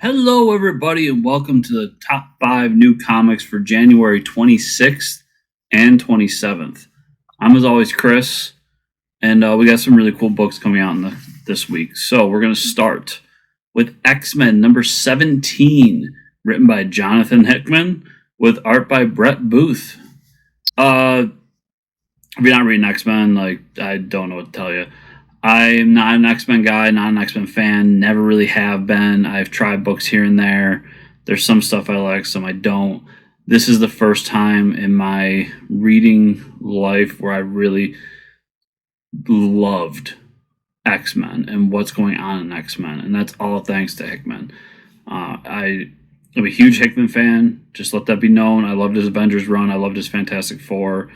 Hello, everybody, and welcome to the top 5 new comics for January 26th and 27th. I'm, as always, Chris, and we got some really cool books coming out this week. So we're going to start with X-Men number 17, written by Jonathan Hickman, with art by Brett Booth. If you're not reading X-Men, I don't know what to tell you. I'm not an X-Men guy, not an X-Men fan, never really have been. I've tried books here and there. There's some stuff I like, some I don't. This is the first time in my reading life where I really loved X-Men and what's going on in X-Men, and that's all thanks to Hickman. I'm a huge Hickman fan, just let that be known. I loved his Avengers run, I loved his Fantastic Four.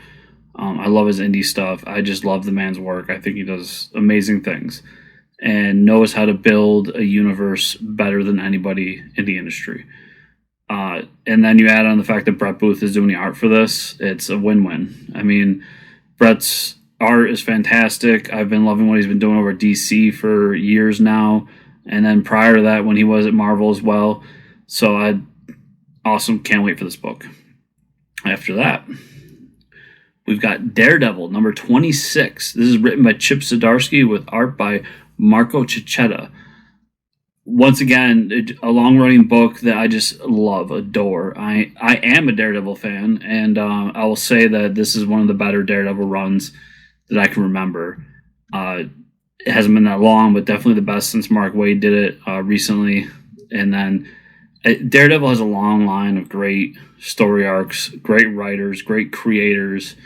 I love his indie stuff. I just love the man's work. I think he does amazing things and knows how to build a universe better than anybody in the industry. And then you add on the fact that Brett Booth is doing the art for this. It's a win-win. I mean, Brett's art is fantastic. I've been loving what he's been doing over at DC for years now. And then prior to that, when he was at Marvel as well. So awesome. Can't wait for this book. After that, we've got Daredevil, number 26. This is written by Chip Zdarsky with art by Marco Chenchetto. Once again, a long-running book that I just love, adore. I am a Daredevil fan, and I will say that this is one of the better Daredevil runs that I can remember. It hasn't been that long, but definitely the best since Mark Waid did it recently. And then Daredevil has a long line of great story arcs, great writers, great creators,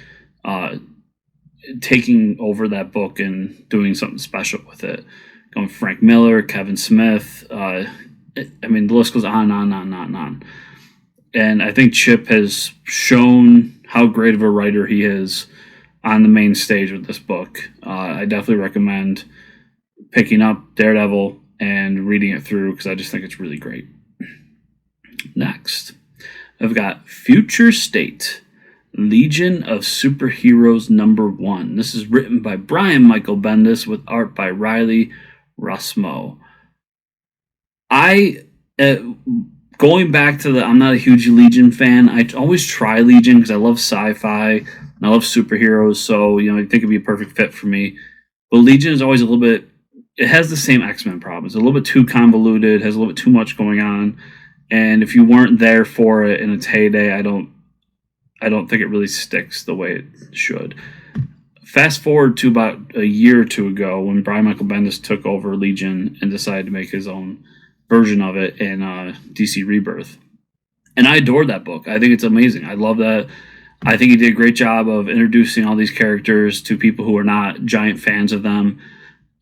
taking over that book and doing something special with it. Going Frank Miller, Kevin Smith. The list goes on and on. And I think Chip has shown how great of a writer he is on the main stage with this book. I definitely recommend picking up Daredevil and reading it through because I just think it's really great. Next, I've got Future State, Legion of Superheroes number 1. This is written by Brian Michael Bendis with art by Riley Rossmo. Going back to I'm not a huge Legion fan. I always try Legion because I love sci-fi and I love superheroes, so I think it'd be a perfect fit for me. But Legion is always it has the same X-Men problems. It's a little bit too convoluted, has a little bit too much going on. And if you weren't there for it in its heyday, I don't think it really sticks the way it should. Fast forward to about a year or two ago when Brian Michael Bendis took over Legion and decided to make his own version of it in DC Rebirth. And I adored that book. I think it's amazing. I love that. I think he did a great job of introducing all these characters to people who are not giant fans of them,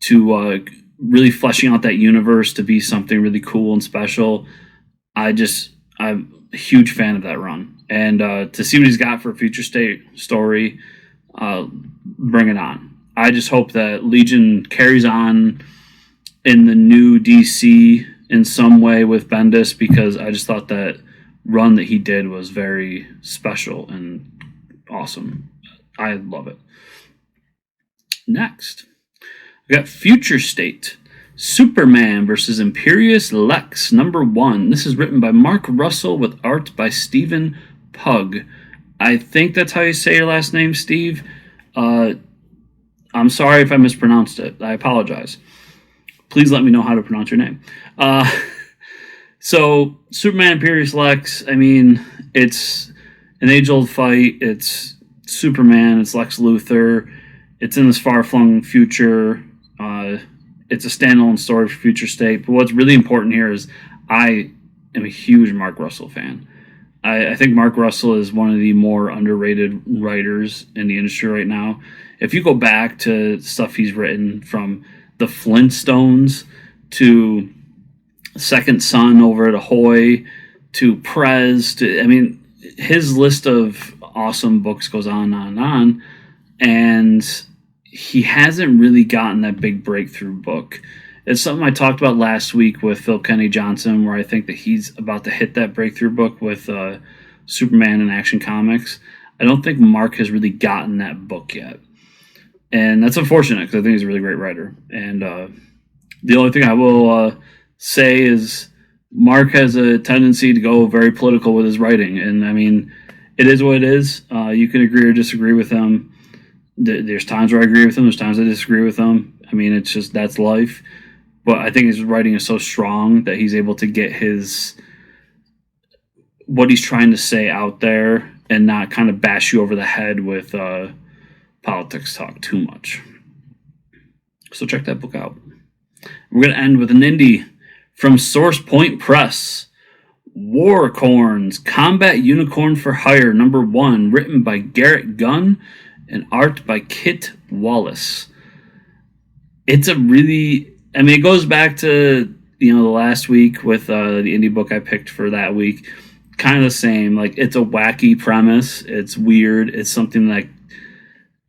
to really fleshing out that universe to be something really cool and special. I'm a huge fan of that run. And to see what he's got for a Future State story, bring it on. I just hope that Legion carries on in the new DC in some way with Bendis, because I just thought that run that he did was very special and awesome. I love it. Next, we got Future State, Superman versus Imperious Lex, number 1. This is written by Mark Russell with art by Stephen Pugh. I think that's how you say your last name, Steve. I'm sorry if I mispronounced it. I apologize. Please let me know how to pronounce your name. So, Superman Imperious Lex, it's an age-old fight. It's Superman, it's Lex Luthor. It's in this far-flung future. It's a standalone story for Future State. But what's really important here is I am a huge Mark Russell fan. I think Mark Russell is one of the more underrated writers in the industry right now. If you go back to stuff he's written from the Flintstones to Second Son over at Ahoy to Prez to, his list of awesome books goes on and on. And he hasn't really gotten that big breakthrough book. It's something I talked about last week with Phil Kenny Johnson, where I think that he's about to hit that breakthrough book with Superman and Action Comics. I don't think Mark has really gotten that book yet. And that's unfortunate because I think he's a really great writer. And the only thing I will say is Mark has a tendency to go very political with his writing, and I mean, it is what it is. You can agree or disagree with him. There's times where I agree with him. There's times I disagree with him. I mean, it's just that's life. But I think his writing is so strong that he's able to get what he's trying to say out there and not kind of bash you over the head with politics talk too much. So check that book out. We're going to end with an indie from Source Point Press. Warcorns, Combat Unicorn for Hire, #1, written by Garrett Gunn and art by Kit Wallis. It's a really, I mean, it goes back to, the last week with the indie book I picked for that week. Kind of the same. Like, it's a wacky premise. It's weird. It's something that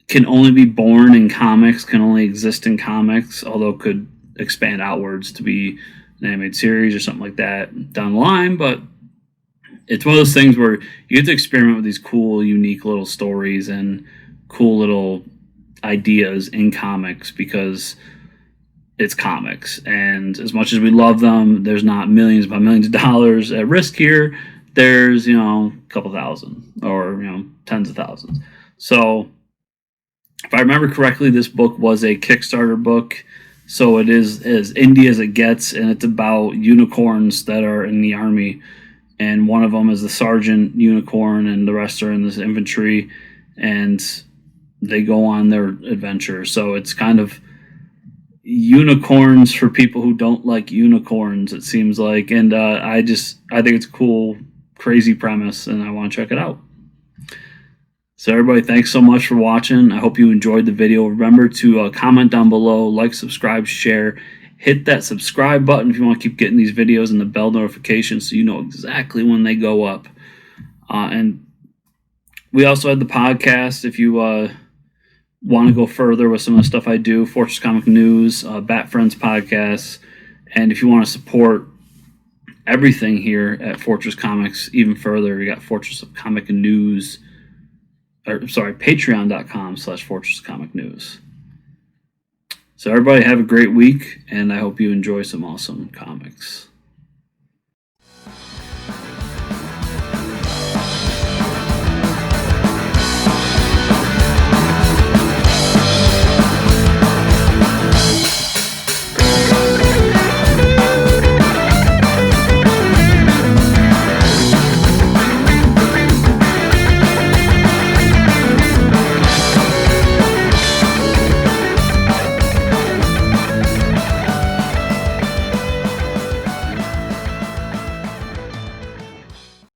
can only be born in comics, can only exist in comics, although could expand outwards to be an animated series or something like that down the line. But it's one of those things where you get to experiment with these cool, unique little stories and cool little ideas in comics because it's comics. And as much as we love them, there's not millions by millions of dollars at risk here. There's, a couple thousand or, tens of thousands. So if I remember correctly, this book was a Kickstarter book. So it is as indie as it gets, and it's about unicorns that are in the army. And one of them is the sergeant unicorn, and the rest are in this infantry. And they go on their adventure. So it's kind of unicorns for people who don't like unicorns, it seems like. And I think it's a cool, crazy premise, and I want to check it out. So everybody, thanks so much for watching. I hope you enjoyed the video. Remember to comment down below, like, subscribe, share. Hit that subscribe button if you want to keep getting these videos and the bell notification so you know exactly when they go up. And we also had the podcast if you want to go further with some of the stuff I do. Fortress Comic News, Bat Friends podcast. And if you want to support everything here at Fortress Comics even further, we got Fortress of Comic News. Patreon.com/Fortress Comic News. So everybody have a great week, and I hope you enjoy some awesome comics.